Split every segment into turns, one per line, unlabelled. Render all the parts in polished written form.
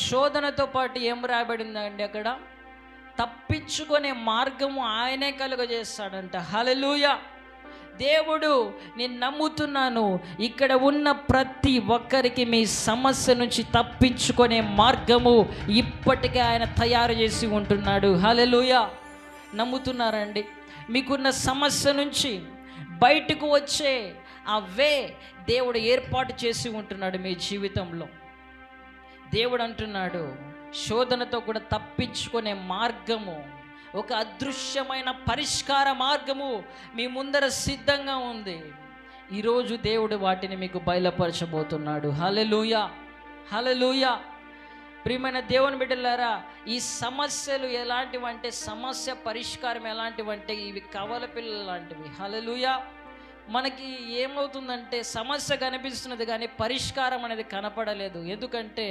శోధనతో పాటు ఏం రాయబడిందండి అక్కడ? తప్పించుకునే మార్గము ఆయనే కలుగజేస్తాడంట. హల్లెలూయా. దేవుడు, నేను నమ్ముతున్నాను, ఇక్కడ ఉన్న ప్రతి ఒక్కరికి మీ సమస్య నుంచి తప్పించుకునే మార్గము ఇప్పటికే ఆయన తయారు చేసి ఉంటున్నాడు. హల్లెలూయా. నమ్ముతున్నారండి? మీకున్న సమస్య నుంచి బయటకు వచ్చే ఆ వే దేవుడు ఏర్పాటు చేసి ఉంటున్నాడు మీ జీవితంలో. దేవుడు అంటున్నాడు, శోధనతో కూడా తప్పించుకునే మార్గము, ఒక అదృశ్యమైన పరిష్కార మార్గము మీ ముందర సిద్ధంగా ఉంది. ఈరోజు దేవుడు వాటిని మీకు బయలుపరచబోతున్నాడు. హల్లెలూయా, హల్లెలూయా. ప్రియమైన దేవుని బిడ్డలారా, ఈ సమస్యలు ఎలాంటివంటే, సమస్య పరిష్కారం ఎలాంటివంటే ఇవి కవల పిల్లలు లాంటివి. హల్లెలూయా. మనకి ఏమవుతుందంటే సమస్య కనిపిస్తున్నది కానీ పరిష్కారం అనేది కనపడలేదు. ఎందుకంటే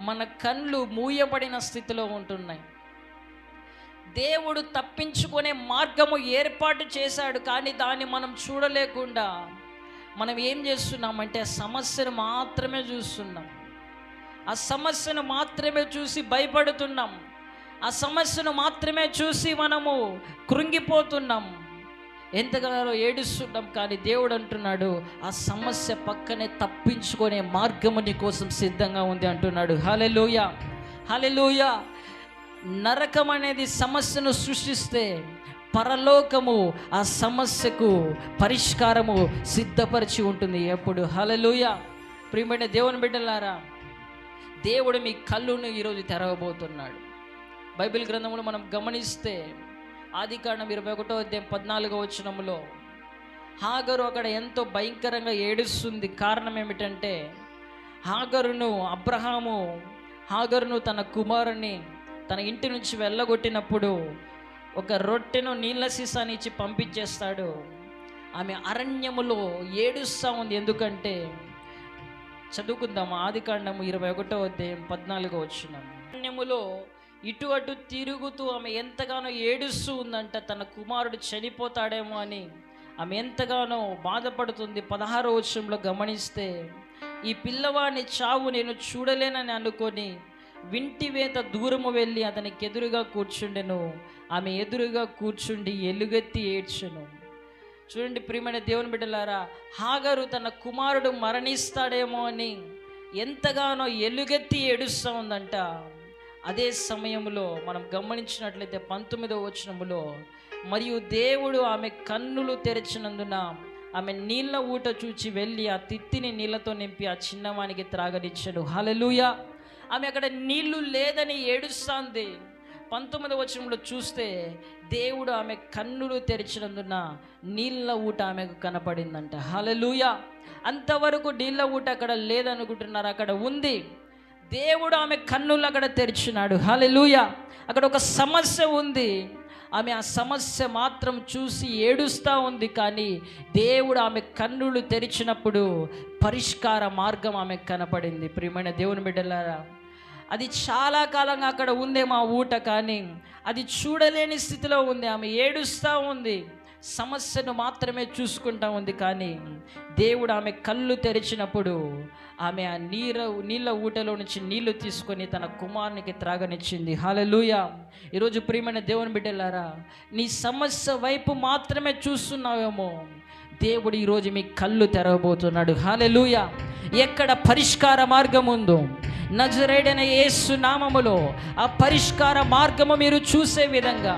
మన కళ్ళు మూయబడిన స్థితిలో ఉంటున్నాయి. దేవుడు తప్పించుకునే మార్గము ఏర్పాటు చేశాడు, కానీ దాన్ని మనం చూడలేకుండా మనం ఏం చేస్తున్నామంటే ఆ సమస్యను మాత్రమే చూస్తున్నాం. ఆ సమస్యను మాత్రమే చూసి భయపడుతున్నాం. ఆ సమస్యను మాత్రమే చూసి మనము కృంగిపోతున్నాం, ఎంతగానో ఏడుస్తున్నాం. కానీ దేవుడు అంటున్నాడు, ఆ సమస్య పక్కనే తప్పించుకునే మార్గము నీ కోసం సిద్ధంగా ఉంది అంటున్నాడు. హల్లెలూయా, హల్లెలూయా. నరకం అనేది సమస్యను సృష్టిస్తే పరలోకము ఆ సమస్యకు పరిష్కారము సిద్ధపరిచి ఉంటుంది ఎప్పుడు. హల్లెలూయా. ప్రియమైన దేవుని బిడ్డలారా, దేవుడు మీ కళ్ళును ఈరోజు తెరవబోతున్నాడు. బైబిల్ గ్రంథములు మనం గమనిస్తే ఆదికాండం 21వ అధ్యాయం 14వ వచనములో హాగరు అక్కడ ఎంతో భయంకరంగా ఏడుస్తుంది. కారణం ఏమిటంటే హాగరును తన కుమారుని తన ఇంటి నుంచి వెళ్ళగొట్టినప్పుడు ఒక రొట్టెను నీళ్ళ సీసాని ఇచ్చి పంపించేస్తాడు. ఆమె అరణ్యములో ఏడుస్తూ ఉంది. ఎందుకంటే చదువుకుందాము, ఆదికాండము 21వ అధ్యాయం 14వ వచనం. అరణ్యములో ఇటు అటు తిరుగుతూ ఆమె ఎంతగానో ఏడుస్తూ ఉందంట. తన కుమారుడు చనిపోతాడేమో అని ఆమె ఎంతగానో బాధపడుతుంది. 16వ వచనంలో గమనిస్తే, ఈ పిల్లవాడిని చావు నేను చూడలేనని అనుకొని వింటివేత దూరము వెళ్ళి అతనికి ఎదురుగా కూర్చుండెను. ఆమె ఎదురుగా కూర్చుండి ఎలుగెత్తి ఏడ్చెను. చూడండి ప్రియమైన దేవుని బిడ్డలారా, హాగరు తన కుమారుడు మరణిస్తాడేమో అని ఎంతగానో ఎలుగెత్తి ఏడుస్తూ ఉందంట. అదే సమయంలో మనం గమనించినట్లయితే 19వ వచనములో, మరియు దేవుడు ఆమె కన్నులు తెరిచినందున ఆమె నీళ్ళ ఊట చూచి వెళ్ళి ఆ తిత్తిని నీళ్ళతో నింపి ఆ చిన్నవానికి త్రాగనిచ్చాడు. హల్లెలూయా. ఆమె అక్కడ నీళ్లు లేదని ఏడుస్తుంది. 19వ వచనంలో చూస్తే దేవుడు ఆమె కన్నులు తెరిచినందున నీళ్ళ ఊట ఆమెకు కనపడిందంట. హల్లెలూయా. అంతవరకు నీళ్ళ ఊట అక్కడ లేదనుకుంటున్నారు, అక్కడ ఉంది. దేవుడు ఆమె కన్నులు అక్కడ తెరిచినాడు. హల్లెలూయా. అక్కడ ఒక సమస్య ఉంది, ఆమె ఆ సమస్య మాత్రం చూసి ఏడుస్తూ ఉంది. కానీ దేవుడు ఆమె కన్నులు తెరిచినప్పుడు పరిష్కార మార్గం ఆమెకు కనపడింది. ప్రియమైన దేవుని బిడ్డలారా, అది చాలా కాలంగా అక్కడ ఉందేమో ఆ ఊట, కానీ అది చూడలేని స్థితిలో ఉంది. ఆమె ఏడుస్తూ ఉంది, సమస్యను మాత్రమే చూసుకుంటా ఉంది. కానీ దేవుడు ఆమె కళ్ళు తెరిచినప్పుడు ఆమె ఆ నీళ్ళ ఊటలో నుంచి నీళ్లు తీసుకొని తన కుమారునికి త్రాగనిచ్చింది. హల్లెలూయా. ఈరోజు ప్రియమైన దేవుని బిడ్డలారా, నీ సమస్య వైపు మాత్రమే చూస్తున్నావేమో, దేవుడు ఈరోజు మీ కళ్ళు తెరవబోతున్నాడు. హల్లెలూయా. ఎక్కడ పరిష్కార మార్గం ఉందో నజరేయుడైన యేసు నామములో ఆ పరిష్కార మార్గము మీరు చూసే విధంగా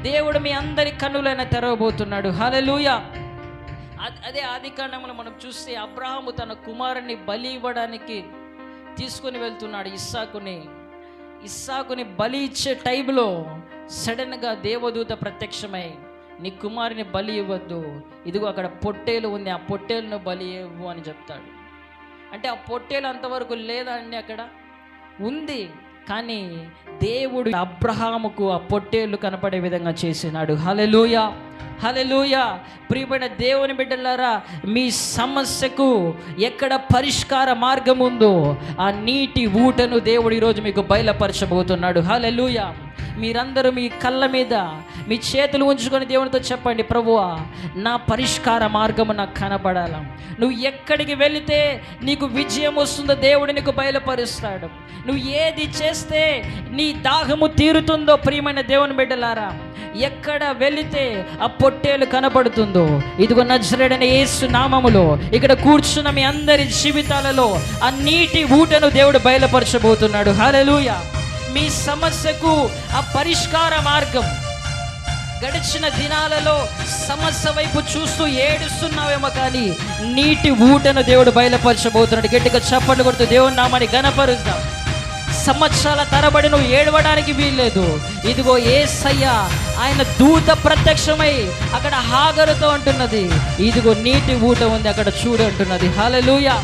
దేవుడు మీ అందరి కన్నులైన తెరవబోతున్నాడు. హల్లెలూయా. అదే ఆదికాండములో మనం చూస్తే అబ్రహాము తన కుమారుని బలి ఇవ్వడానికి తీసుకొని వెళ్తున్నాడు. ఇస్సాకుని బలి ఇచ్చే టైంలో సడన్గా దేవదూత ప్రత్యక్షమై, నీ కుమారుని బలి ఇవ్వద్దు, ఇదిగో అక్కడ పొట్టేలు ఉంది, ఆ పొట్టేలును బలి ఇవ్వు అని చెప్తాడు. అంటే ఆ పొట్టేలు అంతవరకు లేదా అండి, అక్కడ ఉంది. కానీ దేవుడు అబ్రహాముకు ఆ పొట్టేళ్ళు కనపడే విధంగా చేసినాడు. హల్లెలూయా, హల్లెలూయా. ప్రియమైన దేవుని బిడ్డలారా, మీ సమస్యకు ఎక్కడ పరిష్కార మార్గం ఉందో ఆ నీటి ఊటను దేవుడు ఈరోజు మీకు బయలుపరచబోతున్నాడు. హల్లెలూయా. మీరందరూ మీ కళ్ళ మీద మీ చేతులు ఉంచుకొని దేవునితో చెప్పండి, ప్రభువా నా పరిష్కార మార్గము నాకు కనబడాల. నువ్వు ఎక్కడికి వెళితే నీకు విజయం వస్తుందో దేవుడు నీకు బయలుపరుస్తాడు. నువ్వు ఏది చేస్తే నీ దాహము తీరుతుందో ప్రియమైన దేవుని బిడ్డలారా, ఎక్కడ వెళితే ఆ పొట్టేలు కనబడుతుందో, ఇదిగో నజరేయుడైన యేసు నామములో ఇక్కడ కూర్చున్న మీ అందరి జీవితాలలో ఆ నీటి ఊటను దేవుడు బయలుపరచబోతున్నాడు. హల్లెలూయా. మీ సమస్యకు ఆ పరిష్కార మార్గం, గడిచిన దినాలలో సమస్య వైపు చూస్తూ ఏడుస్తున్నావేమో, కానీ నీటి ఊటను దేవుడు బయలుపరచబోతున్నాడు. గట్టిగా చప్పట్లు కొడుతూ దేవుని నామాన్ని ఘనపరుద్దాం. సంవత్సరాల తరబడి నువ్వు ఏడవడానికి వీల్లేదు. ఇదిగో యేసయ్య ఆయన దూత ప్రత్యక్షమై అక్కడ హాగరుతో అంటున్నది, ఇదిగో నీటి ఊట ఉంది అక్కడ చూడు అంటున్నది. హల్లెలూయా.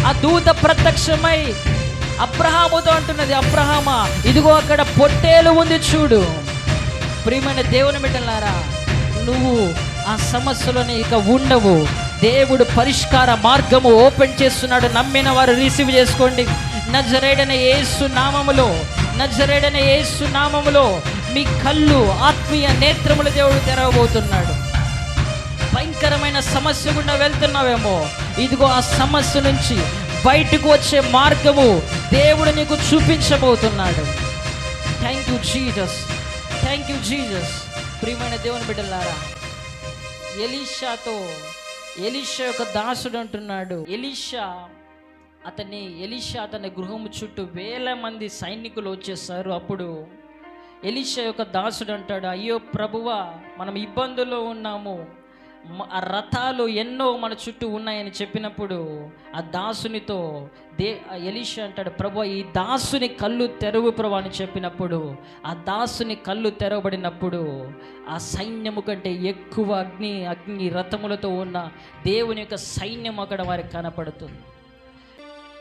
ఆ దూత ప్రత్యక్షమై అబ్రహాముతో అంటున్నది, అబ్రహామా ఇదిగో అక్కడ పొట్టేలు ఉంది చూడు. ప్రియమైన దేవుని బిడ్డలారా, నువ్వు ఆ సమస్యలోనే ఇక ఉండవు. దేవుడు పరిష్కార మార్గము ఓపెన్ చేస్తున్నాడు. నమ్మిన వారు రిసీవ్ చేసుకోండి. నజరేయుడైన యేసు నామములో, నజరేయుడైన యేసు నామములో మీ కళ్ళు, ఆత్మీయ నేత్రములు దేవుడు తెరవబోతున్నాడు. భయంకరమైన సమస్య గుండా వెళ్తున్నావేమో, ఇదిగో ఆ సమస్య నుంచి బయటకు వచ్చే మార్గము దేవుడు నీకు చూపించబోతున్నాడు. Thank you Jesus, thank you Jesus. ప్రియమైన దేవుని బిడ్డలారా, ఎలీషా యొక్క దాసుడు అంటున్నాడు, ఎలీషా అతని గృహము చుట్టూ వేల మంది సైనికులు వచ్చేసారు. అప్పుడు ఎలీషా యొక్క దాసుడు అంటాడు, అయ్యో ప్రభువా, మనం ఇబ్బందుల్లో ఉన్నాము, ఆ రథాలు ఎన్నో మన చుట్టూ ఉన్నాయని చెప్పినప్పుడు ఆ దాసునితో ఎలీషా అంటాడు, ప్రభు ఈ దాసుని కళ్ళు తెరవు ప్రభు అని చెప్పినప్పుడు ఆ దాసుని కళ్ళు తెరవబడినప్పుడు ఆ సైన్యము కంటే ఎక్కువ అగ్ని రథములతో ఉన్న దేవుని యొక్క సైన్యం అక్కడ వారికి కనపడుతుంది.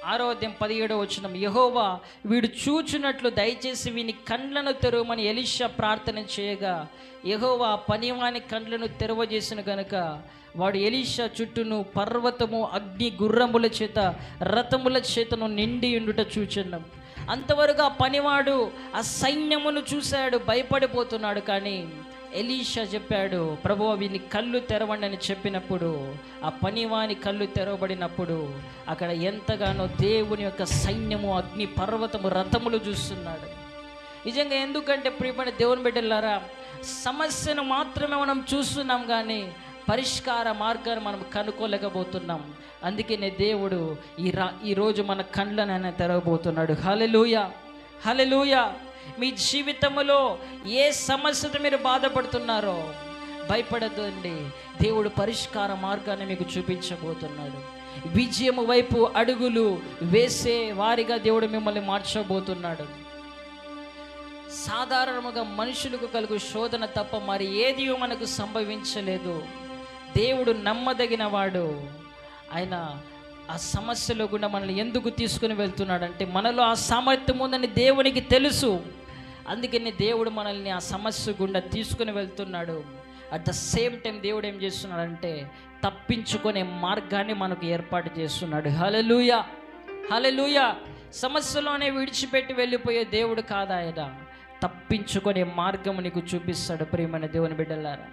6వ అధ్యాయం 17వ వచనం, యెహోవా వీడు చూచున్నట్లు దయచేసి వీని కండ్లను తెరవమని ఎలీషా ప్రార్థన చేయగా యెహోవా పనివాని కండ్లను తెరవజేసిన గనుక వాడు ఎలీషా చుట్టూను పర్వతము, అగ్ని, గుర్రముల చేత, రథముల చేతను నిండి ఉండుట చూచున్నాం. అంతవరకు ఆ పనివాడు ఆ సైన్యమును చూశాడు, భయపడిపోతున్నాడు. కానీ ఎలీషా చెప్పాడు, ప్రభువా వీని కళ్ళు తెరవండి అని చెప్పినప్పుడు ఆ పనివాని కళ్ళు తెరవబడినప్పుడు అక్కడ ఎంతగానో దేవుని యొక్క సైన్యము, అగ్ని, పర్వతము, రథములు చూస్తున్నాడు. నిజంగా ఎందుకంటే ప్రియమైన దేవుని బిడ్డలారా, సమస్యను మాత్రమే మనం చూస్తున్నాం కానీ పరిష్కార మార్గాన్ని మనం కనుక్కోలేకపోతున్నాం. అందుకనే దేవుడు ఈరోజు మన కళ్ళను ఆయన తెరవబోతున్నాడు. హల్లెలూయా, హల్లెలూయా. మీ జీవితంలో ఏ సమస్యతో మీరు బాధపడుతున్నారో భయపడద్దు అండి, దేవుడు పరిష్కార మార్గాన్ని మీకు చూపించబోతున్నాడు. విజయం వైపు అడుగులు వేసే వారిగా దేవుడు మిమ్మల్ని మార్చబోతున్నాడు. సాధారణంగా మనుషులకు కలుగు శోధన తప్ప మరి ఏది మనకు సంభవించలేదు. దేవుడు నమ్మదగిన వాడు. ఆయన ఆ సమస్యలో కూడా మనల్ని ఎందుకు తీసుకుని వెళ్తున్నాడంటే మనలో ఆ సామర్థ్యం ఉందని దేవునికి తెలుసు. అందుకని దేవుడు మనల్ని ఆ సమస్య గుండా తీసుకుని వెళ్తున్నాడు. అట్ ద సేమ్ టైం దేవుడు ఏం చేస్తున్నాడంటే తప్పించుకునే మార్గాన్ని మనకు ఏర్పాటు చేస్తున్నాడు. హల్లెలూయా, హల్లెలూయా. సమస్యలోనే విడిచిపెట్టి వెళ్ళిపోయే దేవుడు కాదు ఆయన, తప్పించుకునే మార్గం నీకు చూపిస్తాడు. ప్రియమైన దేవుని బిడ్డలారా,